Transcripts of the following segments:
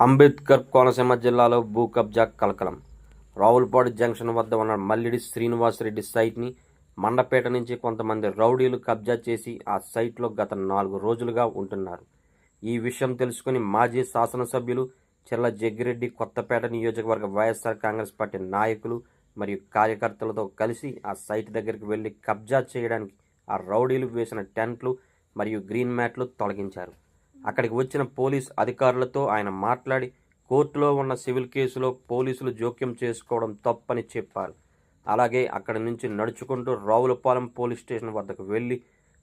అంబేద్కర్ కోనసీమ జిల్లాలో భూ కబ్జా కలకలం. రావులపాడు జంక్షన్ వద్ద ఉన్న మల్లిడి శ్రీనివాసరెడ్డి సైట్ని మండపేట నుంచి కొంతమంది రౌడీలు కబ్జా చేసి ఆ సైట్లో గత 4 రోజులుగా ఉంటున్నారు. ఈ విషయం తెలుసుకుని మాజీ శాసనసభ్యులు చెర్ల జగ్గిరెడ్డి కొత్తపేట నియోజకవర్గ వైఎస్ఆర్ కాంగ్రెస్ పార్టీ నాయకులు మరియు కార్యకర్తలతో కలిసి ఆ సైట్ దగ్గరికి వెళ్లి కబ్జా చేయడానికి ఆ రౌడీలు వేసిన టెంట్లు మరియు గ్రీన్ మ్యాట్లు తొలగించారు. అక్కడికి వచ్చిన పోలీస్ అధికారులతో ఆయన మాట్లాడి కోర్టులో ఉన్న సివిల్ కేసులో పోలీసులు జోక్యం చేసుకోవడం తప్పని చెప్పారు. అలాగే అక్కడి నుంచి నడుచుకుంటూ రావులపాలెం పోలీస్ స్టేషన్ వద్దకు వెళ్లి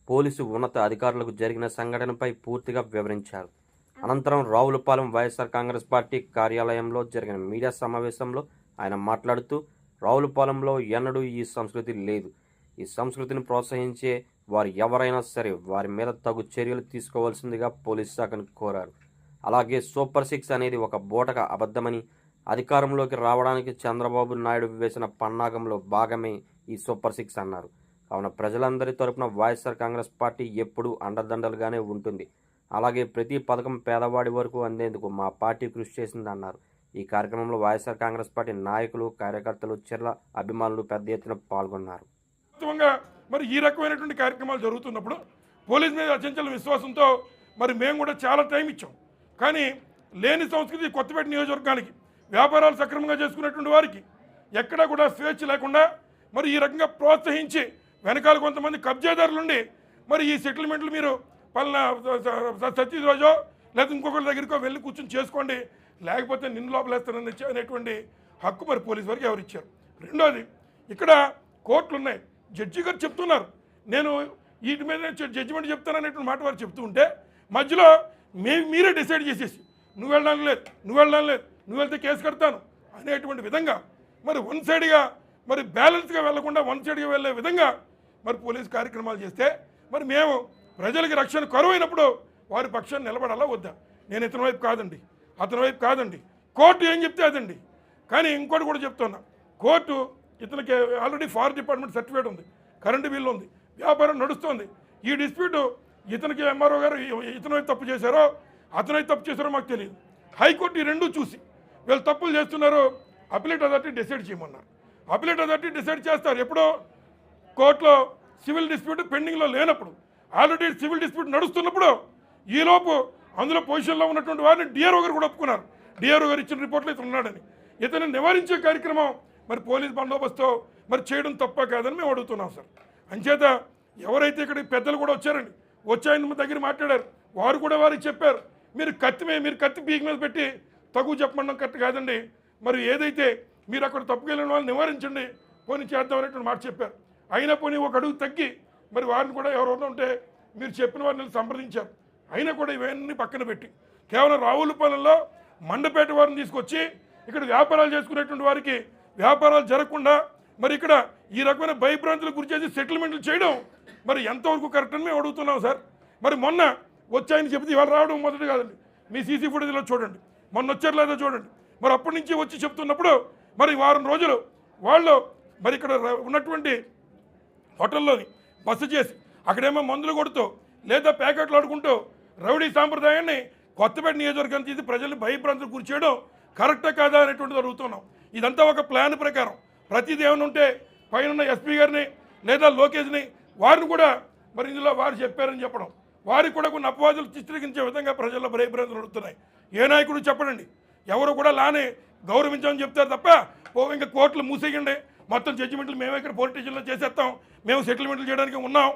పోలీసు ఉన్నత అధికారులకు జరిగిన సంఘటనపై పూర్తిగా వివరించారు. అనంతరం రావులపాలెం వైఎస్ఆర్ కాంగ్రెస్ పార్టీ కార్యాలయంలో జరిగిన మీడియా సమావేశంలో ఆయన మాట్లాడుతూ రావులపాలెంలో ఎన్నడూ ఈ సంస్కృతి లేదు. ఈ సంస్కృతిని ప్రోత్సహించే వారు ఎవరైనా సరే వారి మీద తగు చర్యలు తీసుకోవాల్సిందిగా పోలీస్ శాఖను కోరారు. అలాగే సూపర్ 6 అనేది ఒక బూటక అబద్ధమని, అధికారంలోకి రావడానికి చంద్రబాబు నాయుడు వేసిన పన్నాగంలో భాగమే ఈ సూపర్ 6 అన్నారు. కావున ప్రజలందరి తరపున వైఎస్ఆర్ కాంగ్రెస్ పార్టీ ఎప్పుడూ అండదండలుగానే ఉంటుంది. అలాగే ప్రతి పథకం పేదవాడి వరకు అందేందుకు మా పార్టీ కృషి చేసిందన్నారు. ఈ కార్యక్రమంలో వైఎస్ఆర్ కాంగ్రెస్ పార్టీ నాయకులు, కార్యకర్తలు, చెర్ల అభిమానులు పెద్ద ఎత్తున పాల్గొన్నారు. మరి ఈ రకమైనటువంటి కార్యక్రమాలు జరుగుతున్నప్పుడు పోలీస్ మీద అచంచల విశ్వాసంతో మరి మేము కూడా చాలా టైం ఇచ్చాం. కానీ లేని సంస్కృతి కొత్తపేట నియోజకవర్గానికి వ్యాపారాలు సక్రమంగా చేసుకునేటువంటి వారికి ఎక్కడా కూడా స్వేచ్ఛ లేకుండా మరి ఈ రకంగా ప్రోత్సహించి వెనకాల కొంతమంది కబ్జాదారులుండి మరి ఈ సెటిల్మెంట్లు మీరు పలానా సతీష్ రోజో లేదా ఇంకొకరి దగ్గరికో వెళ్ళి కూర్చొని చేసుకోండి, లేకపోతే నిన్ను లోపలేస్తానని అనేటువంటి హక్కు మరి పోలీసు వారికి ఎవరు ఇచ్చారు? రెండోది, ఇక్కడ కోర్టులు ఉన్నాయి, జడ్జి గారు చెప్తున్నారు నేను వీటి మీద జడ్జిమెంట్ చెప్తాననేటువంటి మాట వారు చెప్తూ ఉంటే మధ్యలో మీరే డిసైడ్ చేసేసి నువ్వు వెళ్ళడానికి లేదు, నువ్వు వెళ్తే కేసు కడతాను అనేటువంటి విధంగా మరి వన్ సైడ్గా మరి బ్యాలెన్స్గా వెళ్లకుండా వన్ సైడ్గా వెళ్ళే విధంగా మరి పోలీసు కార్యక్రమాలు చేస్తే మరి మేము ప్రజలకి రక్షణ కరువైనప్పుడు వారి పక్షాన్ని నిలబడాలా వద్దా? నేను ఇతని వైపు కాదండి, అతని వైపు కాదండి, కోర్టు ఏం చెప్తే అదండి. కానీ ఇంకోటి కూడా చెప్తున్నా, కోర్టు ఇతనికి ఆల్రెడీ ఫారెస్ట్ డిపార్ట్మెంట్ సర్టిఫికేట్ ఉంది, కరెంటు బిల్లు ఉంది, వ్యాపారం నడుస్తుంది. ఈ డిస్ప్యూట్ ఇతనికి ఎంఆర్ఓ గారు ఇతను తప్పు చేశారో అతను తప్పు చేశారో మాకు తెలియదు. హైకోర్టు ఈ రెండూ చూసి వీళ్ళు తప్పులు చేస్తున్నారు, అపిలేట్ అథారిటీ డిసైడ్ చేయమన్నారు. అపిలేట్ అథారిటీ డిసైడ్ చేస్తారు ఎప్పుడో కోర్టులో సివిల్ డిస్ప్యూట్ పెండింగ్లో లేనప్పుడు, ఆల్రెడీ సివిల్ డిస్ప్యూట్ నడుస్తున్నప్పుడు. ఈలోపు అందులో పొజిషన్లో ఉన్నటువంటి వారిని డిఆర్ఓ గారు కూడా ఒప్పుకున్నారు. డిఆర్ఓ గారు ఇచ్చిన రిపోర్ట్లో ఇతను ఉన్నాడని. ఇతను నివారించే కార్యక్రమం మరి పోలీస్ బందోబస్తు మరి చేయడం తప్ప కాదని మేము అడుగుతున్నాం సార్. అంచేత ఎవరైతే ఇక్కడ పెద్దలు కూడా వచ్చారండి, వచ్చాయని దగ్గర మాట్లాడారు, వారు కూడా వారికి చెప్పారు మీరు కత్తి పీక్ మీద పెట్టి తగు చెప్పడం కరెక్ట్ కాదండి, మరి ఏదైతే మీరు అక్కడ తప్పుకెళ్ళిన వాళ్ళు నివారించండి, పోనీ చేద్దాం అనేటువంటి మాట చెప్పారు. అయినా పోనీ ఒక అడుగు తగ్గి మరి వారిని కూడా ఎవరైనా ఉంటే మీరు చెప్పిన వారిని సంప్రదించారు. అయినా కూడా ఇవన్నీ పక్కన పెట్టి కేవలం రావులపాలెంలో మండపేట వారిని తీసుకొచ్చి ఇక్కడ వ్యాపారాలు చేసుకునేటువంటి వారికి వ్యాపారాలు జరగకుండా మరి ఇక్కడ ఈ రకమైన భయభ్రాంతులకు గురి చేసి సెటిల్మెంట్లు చేయడం మరి ఎంతవరకు కరెక్ట్ అని మేము అడుగుతున్నాం సార్. మరి మొన్న వచ్చాయని చెప్తే ఇవాళ రావడం మొదటి కాదండి, మీ సీసీ ఫుటేజ్లో చూడండి, మొన్న వచ్చారు లేదో చూడండి. మరి అప్పటి నుంచి వచ్చి చెప్తున్నప్పుడు మరి వారం రోజులు వాళ్ళు మరి ఇక్కడ ఉన్నటువంటి హోటల్లోని బస చేసి అక్కడేమో మందులు కొడుతూ లేదా ప్యాకెట్లు ఆడుకుంటూ రౌడీ సాంప్రదాయాన్ని కొత్తపేట నియోజకవర్గాన్ని తీసి ప్రజల్ని భయభ్రాంతులకు గురి చేయడం కరెక్టే కాదా అనేటువంటిది అడుగుతున్నాం. ఇదంతా ఒక ప్లాన్ ప్రకారం ప్రతిదీ ఏమైనా ఉంటే పైన ఎస్పీ గారిని లేదా లోకేష్ని వారిని కూడా మరి ఇందులో వారు చెప్పారని చెప్పడం, వారికి కూడా కొన్ని అపవాదులు చిత్రీకరించే విధంగా ప్రజల్లో భయభ్రాంతులు అడుగుతున్నాయి. ఏ నాయకుడు చెప్పడండి, ఎవరు కూడా లానే గౌరవించామని చెప్తారు తప్ప ఇంకా కోర్టులు మూసేయండి, మొత్తం జడ్జిమెంట్లు మేమే ఇక్కడ పోలీస్ స్టేషన్లో చేసేస్తాం, మేము సెటిల్మెంట్లు చేయడానికి ఉన్నాం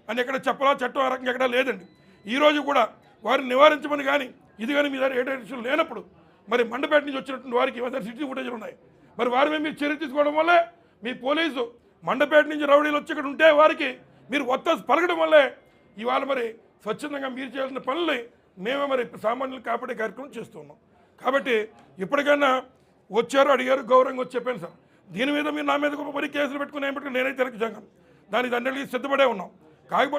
అని ఎక్కడ చెప్పాలా, చట్టం ఆ రకంగా ఎక్కడా లేదండి. ఈరోజు కూడా వారిని నివారించమని కానీ ఇది కానీ మీ దగ్గర ఏ డైరెక్షన్ లేనప్పుడు మరి మండపేట నుంచి వచ్చినటువంటి వారికి సిటీ ఫుటేజ్లు ఉన్నాయి, మరి వారి మీద మీరు చర్య తీసుకోవడం వల్లే మీ పోలీసు మండపేట నుంచి రౌడీలు వచ్చి ఇక్కడ ఉంటే వారికి మీరు ఒత్తాసు పలకడం వల్లే ఇవాళ మరి స్వచ్ఛందంగా మీరు చేయాల్సిన పనుల్ని మేమే మరి సామాన్యులు కాపాడే కార్యక్రమం చేస్తున్నాం. కాబట్టి ఇప్పటికైనా వచ్చారు, అడిగారు, గౌరవంగా వచ్చి చెప్పాను సార్. దీని మీద మీరు నా మీద మరి కేసులు పెట్టుకుని ఏం పెట్టుకుని నేనైతే జంగం దానికి దండలకి సిద్ధపడే ఉన్నాం. కాకపోతే